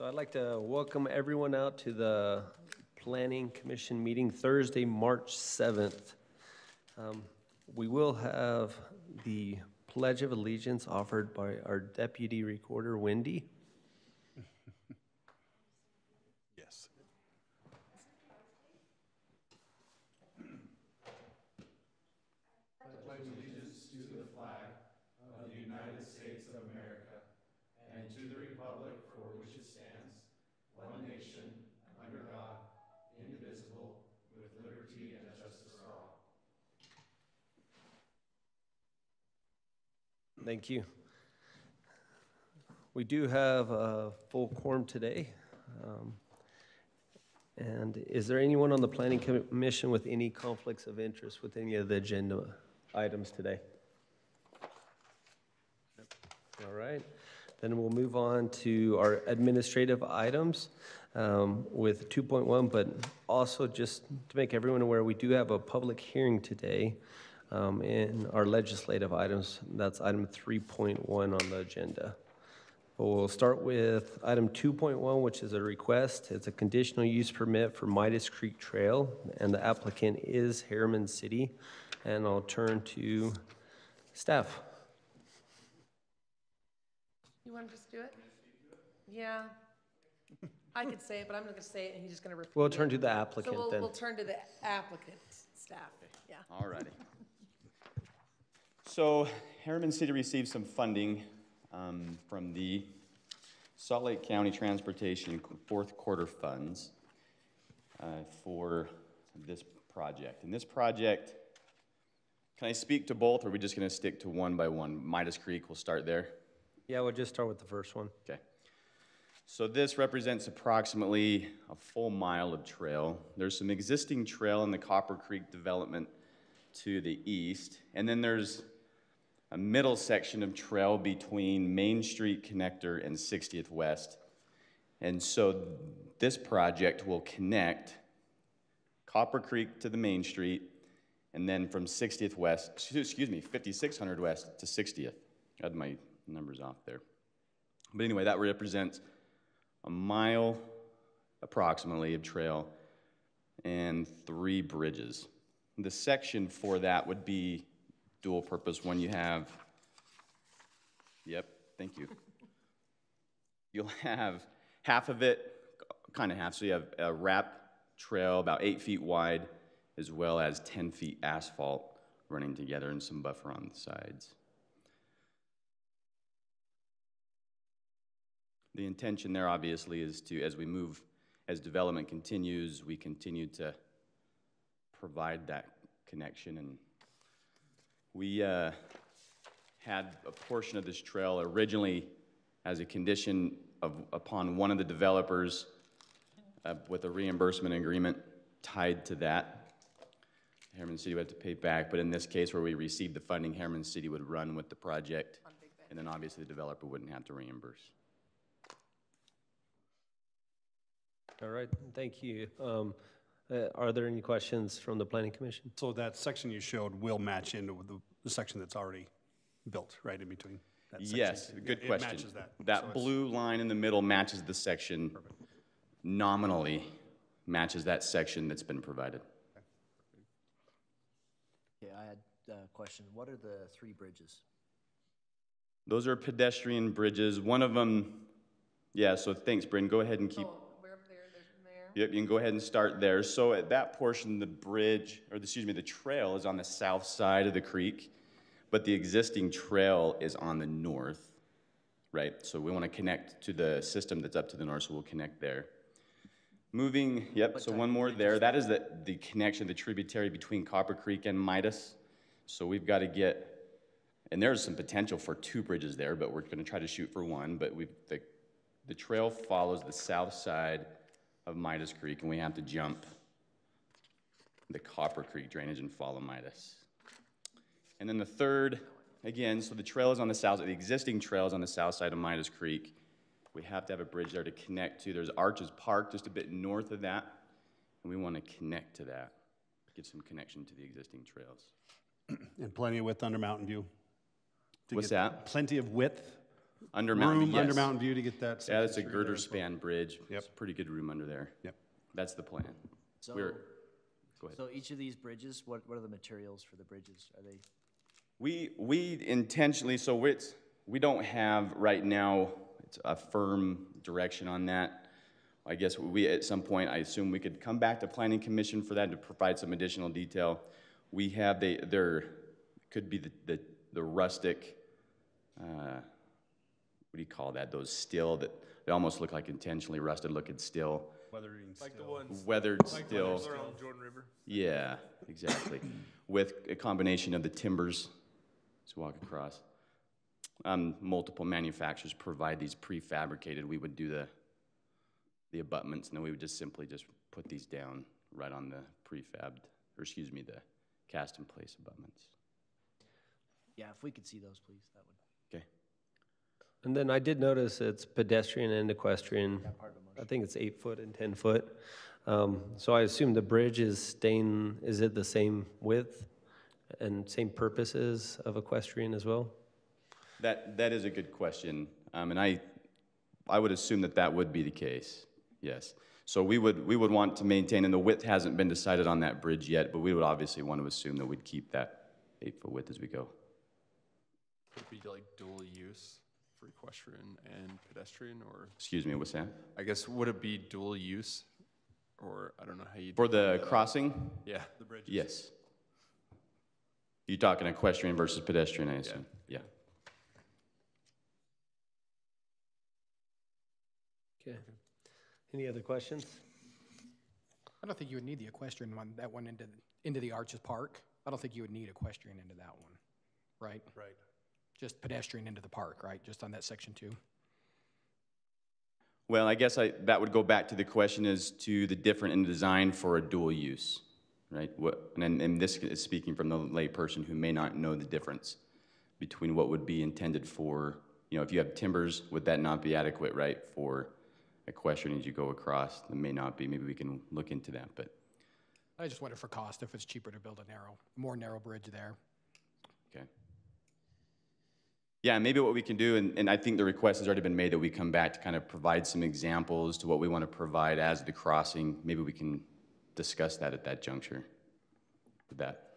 So I'd like to welcome everyone out to the Planning Commission meeting Thursday, March 7th. We will have the Pledge of Allegiance offered by our Deputy Recorder, Wendy. Yes. I pledge allegiance to the flag of the United States of America and to the republic for which it stands, one nation, under God, indivisible, with liberty and justice for all. Thank you. We do have a full quorum today. And is there anyone on the Planning Commission with any conflicts of interest with any of the agenda items today? All right. Then we'll move on to our administrative items with 2.1, but also just to make everyone aware, we do have a public hearing today in our legislative items. That's item 3.1 on the agenda. We'll start with item 2.1, which is a request. It's a conditional use permit for Midas Creek Trail, and the applicant is Herriman City. And I'll turn to staff. You want to just do it? Yeah. I could say it, but I'm not going to say it, and he's just going to repeat We'll it. turn to the applicant So then. we'll turn to the applicant's staff. Yeah. All righty. So Herriman City received some funding from the Salt Lake County Transportation fourth quarter funds for this project. And this project, can I speak to both, or are we just going to stick to one by one? Midas Creek, we'll start there. Yeah, we'll just start with the first one. Okay. So this represents approximately a full mile of trail. There's some existing trail in the Copper Creek development to the east, and then there's a middle section of trail between Main Street Connector and 60th West. And so this project will connect Copper Creek to the Main Street, and then from 60th West, 5600 West to 60th. I had my numbers off there. But anyway, that represents a mile approximately of trail and 3 bridges. The section for that would be dual purpose. One you have, yep, thank you. You'll have half of it, kind of half, so you have a wrap trail about 8 feet wide, as well as 10 feet asphalt running together and some buffer on the sides. The intention there obviously is to, as we move, as development continues, we continue to provide that connection. And we had a portion of this trail originally as a condition upon one of the developers with a reimbursement agreement tied to that. Herriman City would have to pay back, but in this case where we received the funding, Herriman City would run with the project, and then obviously the developer wouldn't have to reimburse. All right, thank you. Are there any questions from the Planning Commission? So that section you showed will match into the section that's already built, right, in between? That Yes, good question. It matches that. That So blue line in the middle matches the section, nominally matches that section that's been provided. Okay, I had a question. What are the 3 bridges? Those are pedestrian bridges. One of them, yeah, so thanks, Bryn. Go ahead and keep. Oh, wherever there's there. Yep, you can go ahead and start there. So at that portion, the bridge, or excuse me, the trail is on the south side of the creek, but the existing trail is on the north, right? So we want to connect to the system that's up to the north, so we'll connect there. Moving, yep, so one more there. That is the connection, the tributary between Copper Creek and Midas. So we've got to get, and there's some potential for 2 bridges there, but we're going to try to shoot for 1. But the trail follows the south side of Midas Creek, and we have to jump the Copper Creek drainage and follow Midas. And then the third, again, so the trail is on the south, the existing trail is on the south side of Midas Creek. We have to have a bridge there to connect to. There's Arches Park just a bit north of that, and we want to connect to that, give some connection to the existing trails. And plenty of width under Mountain View. What's that? Plenty of width Under Mountain View, yes. under Mountain View to get that. Yeah, that's a section through girder there as well. span bridge. Yep. It's pretty good room under there. Yep. That's the plan. So, Go ahead. so each of these bridges, what are the materials for the bridges? Are they, We intentionally, we don't have right now a firm direction on that. I guess we, at some point, I assume we could come back to Planning Commission for that to provide some additional detail. We have, there could be the rustic, what do you call that? Those steel that, they almost look like intentionally rusted looking steel. Weathering Like the steel. ones, Weathered like the steel. ones around Jordan River. Yeah, exactly. With a combination of the timbers to walk across. Multiple manufacturers provide these prefabricated. We would do the abutments, and then we would just simply put these down right on the prefabbed, or excuse me, the cast in place abutments. yeah, if we could see those, please, that would, Okay. And then I did notice it's pedestrian and equestrian. part of the motion. I think it's 8 foot and 10 foot. So I assume the bridge is it the same width and same purposes of equestrian as well? That is a good question, and I would assume that would be the case. Yes. So we would want to maintain, and the width hasn't been decided on that bridge yet, but we would obviously want to assume that we'd keep that 8 foot width as we go. Would it be like dual use for equestrian and pedestrian, or Excuse me, what's that? I guess would it be dual use, or I don't know how you For the crossing? yeah. The bridges. Yes. You're talking equestrian versus pedestrian, I assume? Yeah. Okay. Any other questions? I don't think you would need the equestrian one, that one into the Arches Park. I don't think you would need equestrian into that one, right? Right. Just pedestrian into the park, right? Just on that section 2. Well, I guess that would go back to the question as to the different in design for a dual use, right? And this is speaking from the lay person who may not know the difference between what would be intended for, if you have timbers, would that not be adequate, right, for equestrian as you go across? It may not be. Maybe we can look into that, but. I just wonder for cost, if it's cheaper to build a more narrow bridge there. Okay. Yeah, maybe what we can do, and I think the request has already been made that we come back to kind of provide some examples to what we want to provide as the crossing. Maybe we can discuss that at that juncture. Would that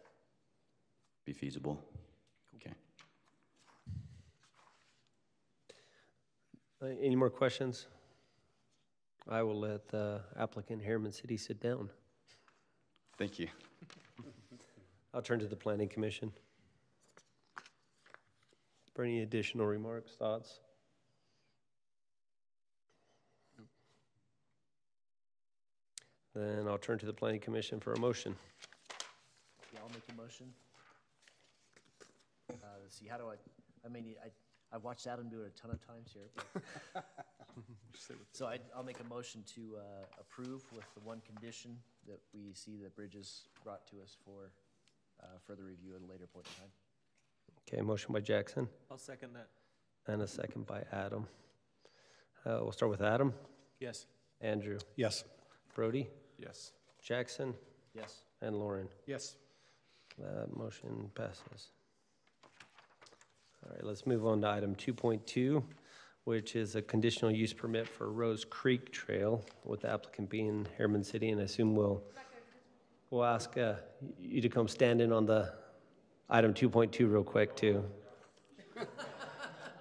be feasible? Okay. Any more questions? I will let the applicant Herriman City sit down. Thank you. I'll turn to the Planning Commission for any additional remarks, thoughts? Then I'll turn to the Planning Commission for a motion. Yeah, I'll make a motion. Let's see, how do I've watched Adam do it a ton of times here. But so I'll make a motion to approve with the one condition that we see the bridges brought to us for further review at a later point in time. Okay, motion by Jackson I'll second that. and a second by Adam. We'll start with Adam, Yes. Andrew, Yes. Brody, Yes. Jackson, Yes. and Lauren. Yes. That motion passes. All right, let's move on to item 2.2, which is a conditional use permit for Rose Creek Trail, with the applicant being Herriman City, and I assume we'll ask you to come stand in on the item 2.2 real quick, too.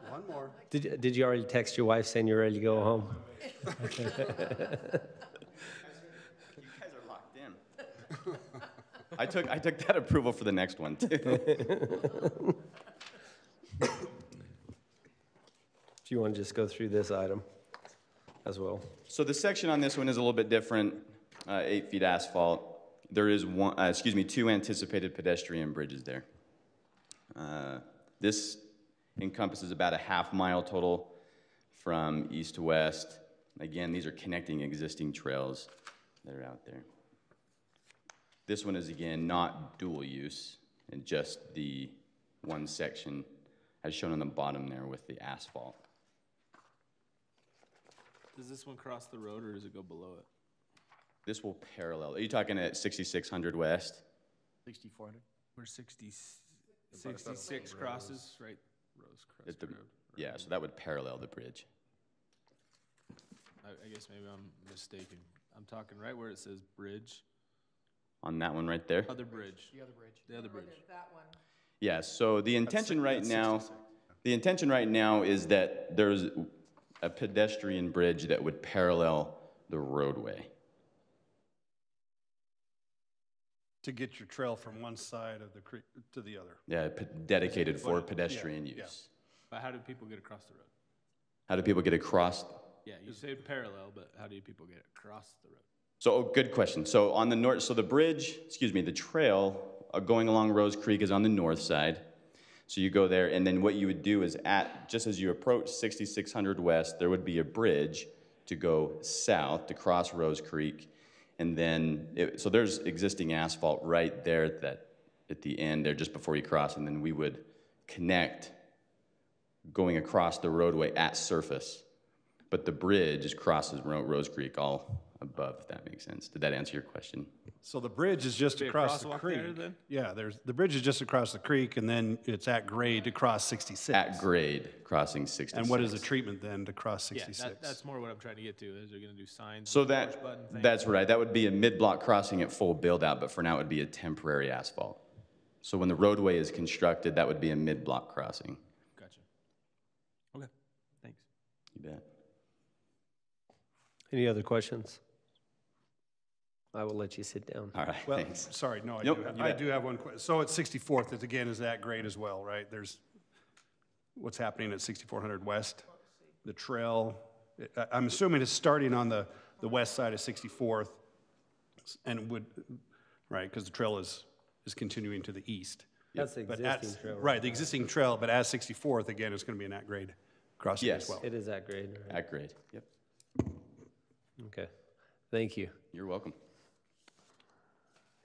One more. Did you already text your wife saying you're ready to go home? You guys are locked in. I took that approval for the next one, too. Do you want to just go through this item as well? So the section on this one is a little bit different, 8 feet asphalt. There is two anticipated pedestrian bridges there. This encompasses about a half-mile total from east to west. Again, these are connecting existing trails that are out there. This one is, again, not dual use, and just the one section as shown on the bottom there with the asphalt. Does this one cross the road, or does it go below it? This will parallel. Are you talking at 6600 West? 6,400? Where 66 crosses, right? Rose At crosses the- road. Yeah, so that would parallel the bridge. I guess maybe I'm mistaken. I'm talking right where it says bridge. On that one right there? Other bridge. The other bridge. The other bridge. That one. Yeah, so the intention right that's now, 66. the intention right now is that there's a pedestrian bridge that would parallel the roadway. To get your trail from one side of the creek to the other. Yeah, dedicated for But- pedestrian yeah, use. But how do people get across the road? How do people get across? Yeah, you say parallel, but how do people get across the road? So, good question. So on the north, so the bridge, the trail going along Rose Creek is on the north side. So you go there, and then what you would do is just as you approach 6600 West, there would be a bridge to go south to cross Rose Creek. And then, so there's existing asphalt right there at the end there, just before you cross, and then we would connect going across the roadway at surface. But the bridge just crosses Rose Creek all above, if that makes sense. Did that answer your question? So the bridge is just Be a across the crosswalk creek. there, then? Yeah, the bridge is just across the creek, and then it's at grade to cross 66. At grade, crossing 66. And what is the treatment then to cross Yeah, 66? that's more what I'm trying to get to. Is they're gonna do signs? So with the push button that, thing? that's right. That would be a mid-block crossing at full build-out, but for now it would be a temporary asphalt. So when the roadway is constructed, that would be a mid-block crossing. Gotcha. Okay, thanks. You bet. Any other questions? I will let you sit down. All right, Well, thanks. sorry, no, Nope, I do have one question. So at 64th, it again is that grade as well, right? There's, what's happening at 6400 West? The trail, I'm assuming it's starting on the west side of 64th, and would, right, because the trail is continuing to the east. That's the But at- existing trail. Right, the existing trail, but as 64th, again, it's going to be an at-grade crossing as Yes. well. It is that grade, right? At grade, yep. Okay, thank you. You're welcome.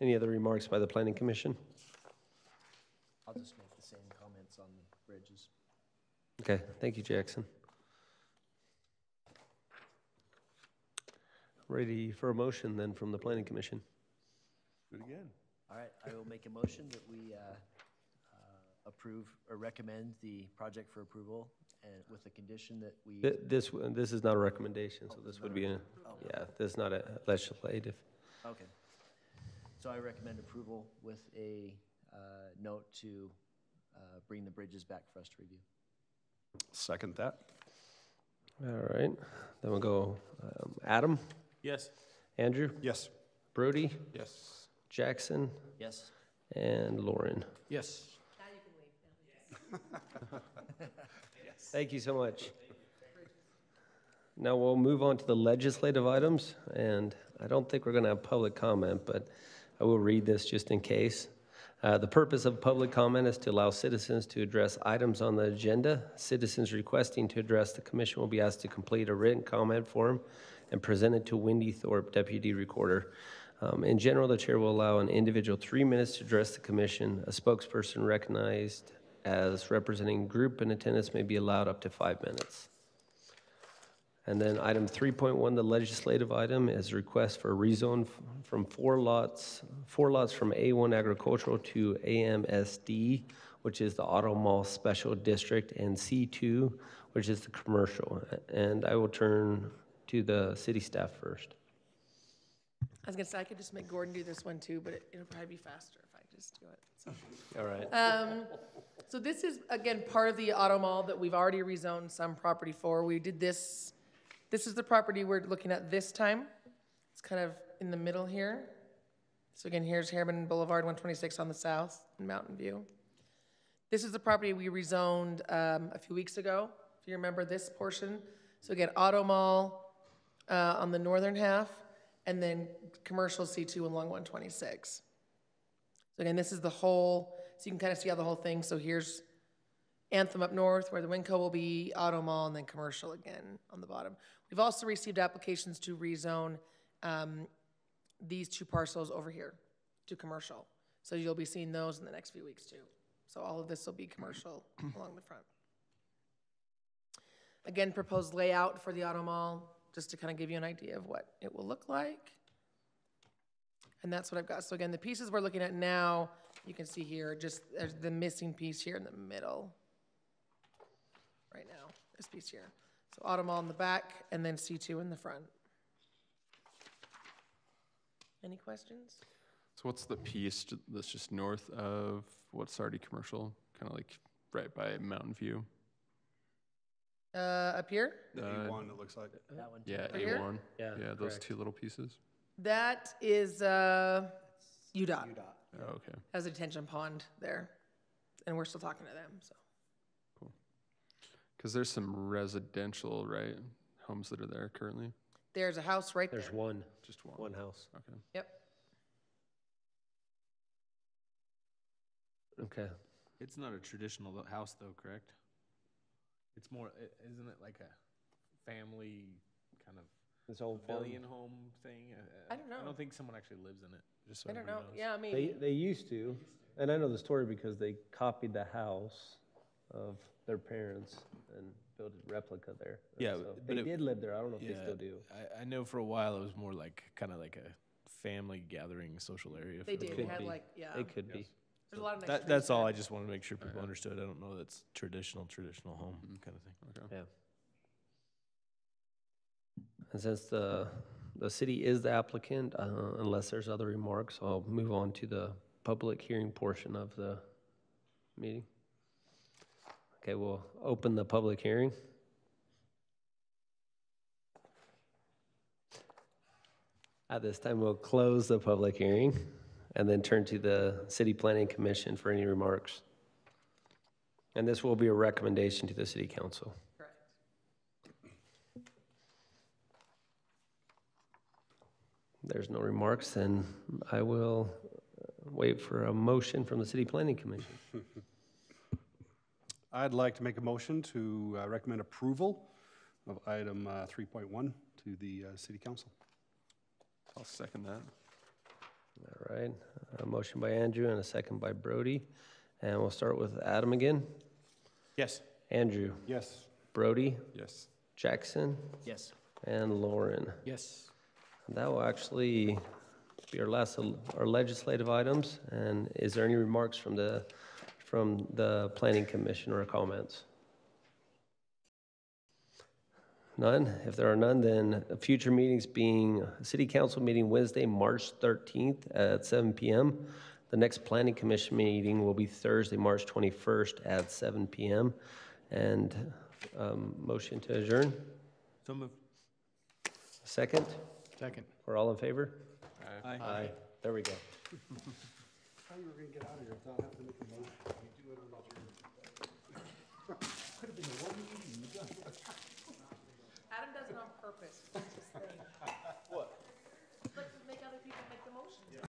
Any other remarks by the planning commission? I'll just make the same comments on the bridges. Okay, thank you, Jackson. Ready for a motion then from the planning commission? Do it again. All right, I will make a motion that we approve or recommend the project for approval and with the condition that we, This is not a recommendation, so this would be yeah, this is not a legislative. okay. So I recommend approval with a note to bring the bridges back for us to review. Second that. All right, then we'll go Adam, Yes. Andrew, Yes. Brody, Yes. Jackson, Yes? and Lauren. Yes. Now you can leave. Thank you so much. Now we'll move on to the legislative items, and I don't think we're going to have public comment, but I will read this just in case. The purpose of public comment is to allow citizens to address items on the agenda. Citizens requesting to address the commission will be asked to complete a written comment form and present it to Wendy Thorpe, Deputy Recorder. In general, the chair will allow an individual 3 minutes to address the commission. A spokesperson recognized as representing group in attendance may be allowed up to 5 minutes. And then item 3.1, the legislative item, is a request for a rezone from four lots from A1 agricultural to AMSD, which is the Auto Mall Special District, and C2, which is the commercial. And I will turn to the city staff first. I was gonna say, I could just make Gordon do this one too, but it'll probably be faster if I just do it. So. All right. So this is, again, part of the auto mall that we've already rezoned some property for. We did this, this is the property we're looking at this time. It's kind of in the middle here. So again, here's Herriman Boulevard, 126 on the south, in Mountain View. This is the property we rezoned a few weeks ago, if you remember this portion. So again, auto mall on the northern half, and then commercial C2 along 126. So again, this is the whole, so you can kind of see how the whole thing, so here's Anthem up north, where the Winco will be, auto mall, and then commercial again on the bottom. We've also received applications to rezone these two parcels over here to commercial. So you'll be seeing those in the next few weeks too. So all of this will be commercial along the front. Again, proposed layout for the auto mall, just to kind of give you an idea of what it will look like. And that's what I've got. So again, the pieces we're looking at now, you can see here, just there's the missing piece here in the middle right now. this piece here. So auto mall in the back and then C2 in the front. Any questions? So what's the piece that's just north of what's already commercial, kind of like right by Mountain View? Up here? The A1, it looks like. That one too. Yeah, Right here? A1. Yeah, Yeah, those correct. two little pieces. That is UDOT. Oh, okay. Has a detention pond there. And we're still talking to them, so. Because there's some residential, right, homes that are there currently? There's a house right there. There's one Just one? house. Okay. Yep. Okay. It's not a traditional house though, correct? It's more, isn't it like a family kind of This old farm. pavilion home thing? I don't know. I don't think someone actually lives in it, just so I don't know. everybody knows. Yeah, maybe. They used to, and I know the story because they copied the house of their parents and built a replica there. Yeah, So but they it- did live there. I don't know if they Yeah, still do. I know for a while it was more like, kind of like a family gathering social area. They for did. a They little had while. like, yeah. It could be. There's a lot of nice That, trees that's all, there. I just want to make sure people understood. I don't know that's traditional home kind of thing. Okay. Yeah. And since the city is the applicant, unless there's other remarks, I'll move on to the public hearing portion of the meeting. Okay, we'll open the public hearing. At this time, we'll close the public hearing and then turn to the City Planning Commission for any remarks. And this will be a recommendation to the City Council. Correct. There's no remarks, then I will wait for a motion from the City Planning Commission. I'd like to make a motion to recommend approval of item 3.1 to the city council. I'll second that. All right, a motion by Andrew and a second by Brody. And we'll start with Adam again. Yes. Andrew, Yes. Brody, Yes. Jackson, Yes. and Lauren. Yes. That will actually be our last, our legislative items. And is there any remarks from the Planning Commission or comments? None? If there are none, then future meetings being City Council meeting Wednesday, March 13th at 7 p.m. The next Planning Commission meeting will be Thursday, March 21st at 7 p.m. And motion to adjourn? So moved. Second? Second. We're all in favor? Aye. Aye. There we go. How you were going to get out of here without having to make a motion? You do it on your... Could have been the one meeting you done. Adam does it on purpose. That's his thing. What?